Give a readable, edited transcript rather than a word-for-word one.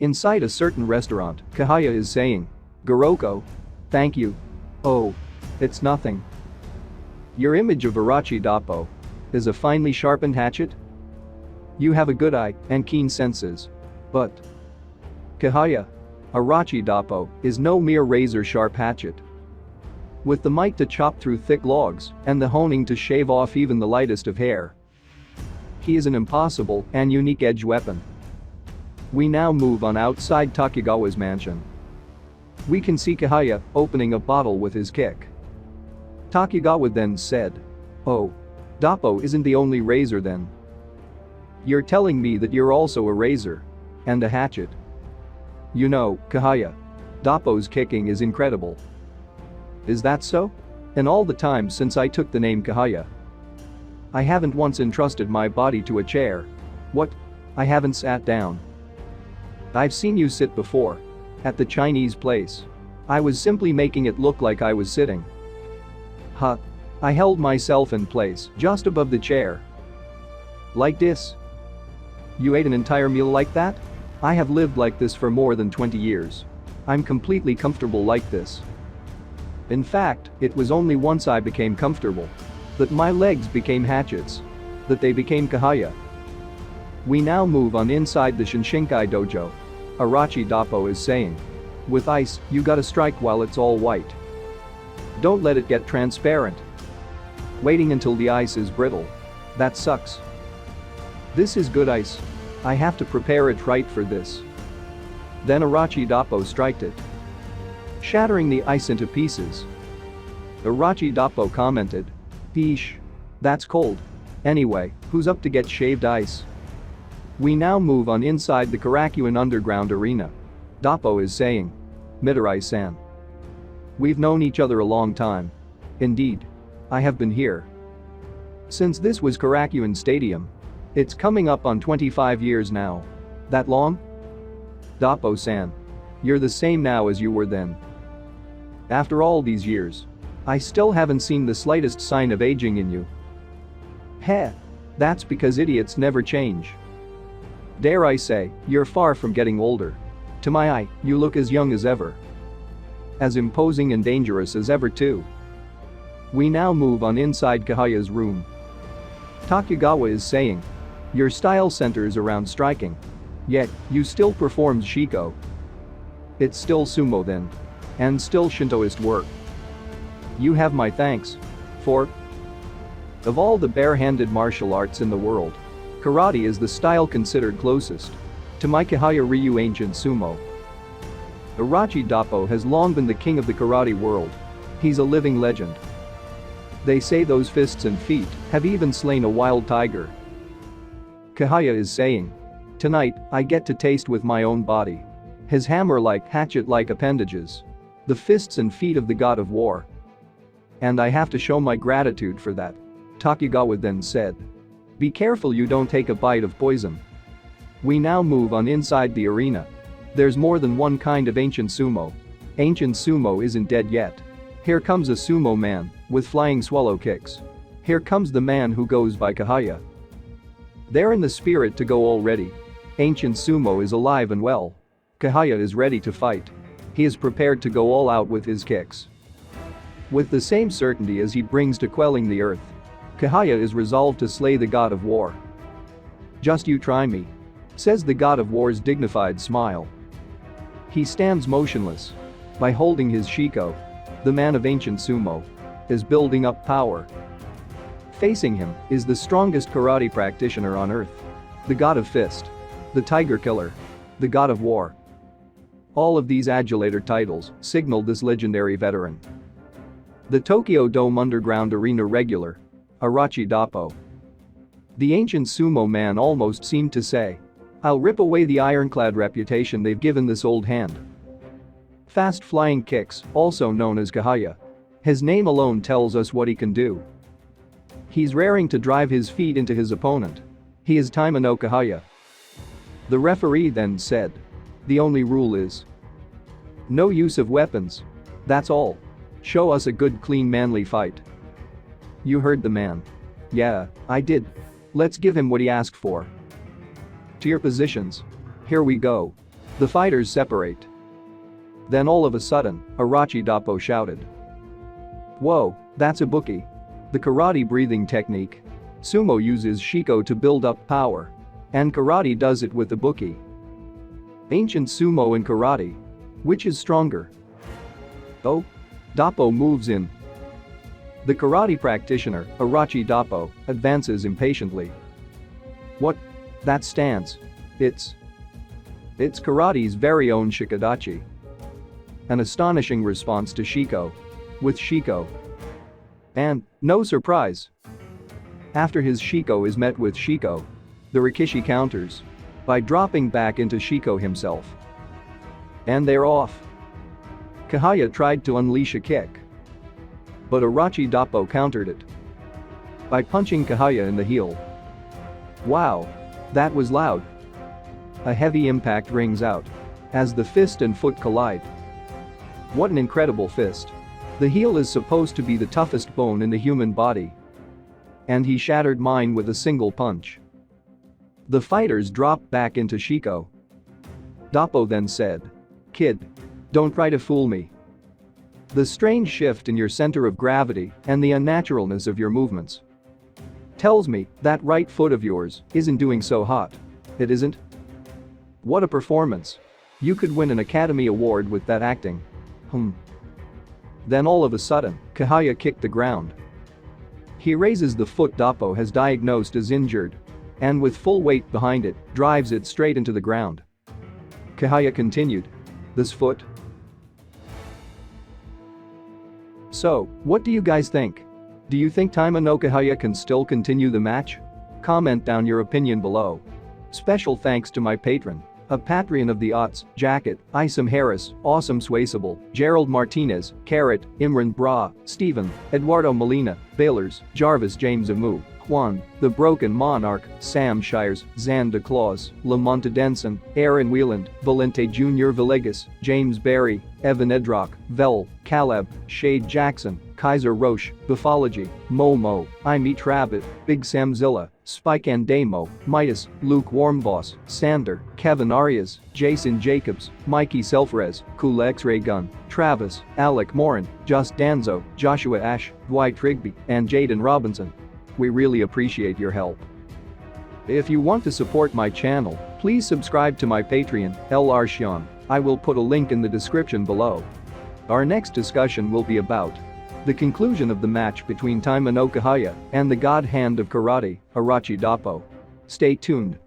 Inside a certain restaurant, Kehaya is saying, "Goroko. Thank you. Oh. It's nothing." Your image of Orochi Doppo is a finely sharpened hatchet? You have a good eye and keen senses. But Kehaya, Orochi Doppo is no mere razor-sharp hatchet. With the might to chop through thick logs and the honing to shave off even the lightest of hair, he is an impossible and unique edge weapon. We now move on outside Takegawa's mansion. We can see Kehaya opening a bottle with his kick. Takegawa then said, "Oh. Doppo isn't the only razor then. You're telling me that you're also a razor and a hatchet. You know, Kehaya, Doppo's kicking is incredible." Is that so? In all the time since I took the name Kehaya, I haven't once entrusted my body to a chair. What? I haven't sat down. I've seen you sit before. At the Chinese place. I was simply making it look like I was sitting. Huh. I held myself in place just above the chair. Like this. You ate an entire meal like that? I have lived like this for more than 20 years. I'm completely comfortable like this. In fact, it was only once I became comfortable that my legs became hatchets, that they became Kehaya. We now move on inside the Shinshinkai dojo. Orochi Doppo is saying, "With ice, you gotta strike while it's all white. Don't let it get transparent. Waiting until the ice is brittle. That sucks. This is good ice. I have to prepare it right for this." Then Orochi Doppo striked it, shattering the ice into pieces. Orochi Doppo commented, "Eesh. That's cold. Anyway, who's up to get shaved ice?" We now move on inside the Karakuan underground arena. Doppo is saying, "Mirai-san. We've known each other a long time. Indeed. I have been here since this was Karakuan Stadium. It's coming up on 25 years now. That long?" "Doppo-san. You're the same now as you were then. After all these years, I still haven't seen the slightest sign of aging in you." "Heh. That's because idiots never change. Dare I say, you're far from getting older. To my eye, you look as young as ever. As imposing and dangerous as ever too." We now move on inside Kehaya's room. Takegawa is saying, "Your style centers around striking. Yet, you still perform Shiko. It's still sumo then. And still Shintoist work. You have my thanks. For of all the bare-handed martial arts in the world, karate is the style considered closest to my Kehaya Ryu ancient sumo. Orochi Doppo has long been the king of the karate world. He's a living legend. They say those fists and feet have even slain a wild tiger." Kehaya is saying, "Tonight, I get to taste with my own body his hammer-like, hatchet-like appendages. The fists and feet of the god of war. And I have to show my gratitude for that." Takegawa then said, "Be careful you don't take a bite of poison." We now move on inside the arena. There's more than one kind of ancient sumo. Ancient sumo isn't dead yet. Here comes a sumo man with flying swallow kicks. Here comes the man who goes by Kehaya. They're in the spirit to go already. Ancient sumo is alive and well. Kehaya is ready to fight. He is prepared to go all out with his kicks. With the same certainty as he brings to quelling the earth, Kehaya is resolved to slay the god of war. "Just you try me," says the god of war's dignified smile. He stands motionless. By holding his shiko, the man of ancient sumo is building up power. Facing him is the strongest karate practitioner on earth. The god of fist. The tiger killer. The god of war. All of these adulator titles signal this legendary veteran. The Tokyo Dome Underground Arena regular, Orochi Doppo. The ancient sumo man almost seemed to say, "I'll rip away the ironclad reputation they've given this old hand." Fast flying kicks, also known as Kehaya. His name alone tells us what he can do. He's raring to drive his feet into his opponent. He is Taima no Kehaya. The referee then said, "The only rule is no use of weapons. That's all. Show us a good clean manly fight." You heard the man. Yeah, I did. Let's give him what he asked for. To your positions. Here we go. The fighters separate. Then all of a sudden, Orochi Doppo shouted. "Whoa, that's a Buki. The karate breathing technique. Sumo uses Shiko to build up power. And karate does it with the Buki. Ancient sumo and karate. Which is stronger?" "Oh." Doppo moves in. The karate practitioner, Orochi Doppo, advances impatiently. "What? That stance. It's karate's very own shikadachi." An astonishing response to Shiko. With Shiko. And, no surprise. After his Shiko is met with Shiko, the Rikishi counters by dropping back into Shiko himself. And they're off. Kehaya tried to unleash a kick, but Orochi Doppo countered it by punching Kehaya in the heel. Wow. That was loud. A heavy impact rings out as the fist and foot collide. What an incredible fist. The heel is supposed to be the toughest bone in the human body. And he shattered mine with a single punch. The fighters dropped back into Shiko. Doppo then said, "Kid. Don't try to fool me. The strange shift in your center of gravity and the unnaturalness of your movements tells me that right foot of yours isn't doing so hot. It isn't? What a performance. You could win an Academy Award with that acting." Then all of a sudden, Kehaya kicked the ground. He raises the foot Doppo has diagnosed as injured and with full weight behind it, drives it straight into the ground. Kehaya continued, "This foot?" So, what do you guys think? Do you think Taima no Kehaya can still continue the match? Comment down your opinion below. Special thanks to my patron, a Patreon of the Aughts, Jacket, Isam Harris, Awesome Swayceable, Gerald Martinez, Carrot, Imran Bra, Stephen, Eduardo Molina, Baylors, Jarvis James Amu, Juan, The Broken Monarch, Sam Shires, Zan de Claus, Lamonta Denson, Aaron Wieland, Valente Jr. Villegas, James Barry, Evan Edrock, Vel, Caleb, Shade Jackson, Kaiser Roche, Buffology, Momo, I Meet Rabbit, Big Sam Zilla, Spike and Damo, Midas, Luke Warmboss, Sander, Kevin Arias, Jason Jacobs, Mikey Selfrez, Cool X-Ray Gun, Travis, Alec Morin, Just Danzo, Joshua Ash, Dwight Rigby, and Jaden Robinson. We really appreciate your help. If you want to support my channel, please subscribe to my Patreon, LR Shion. I will put a link in the description below. Our next discussion will be about the conclusion of the match between Taima no Kehaya and the God Hand of Karate, Orochi Doppo. Stay tuned.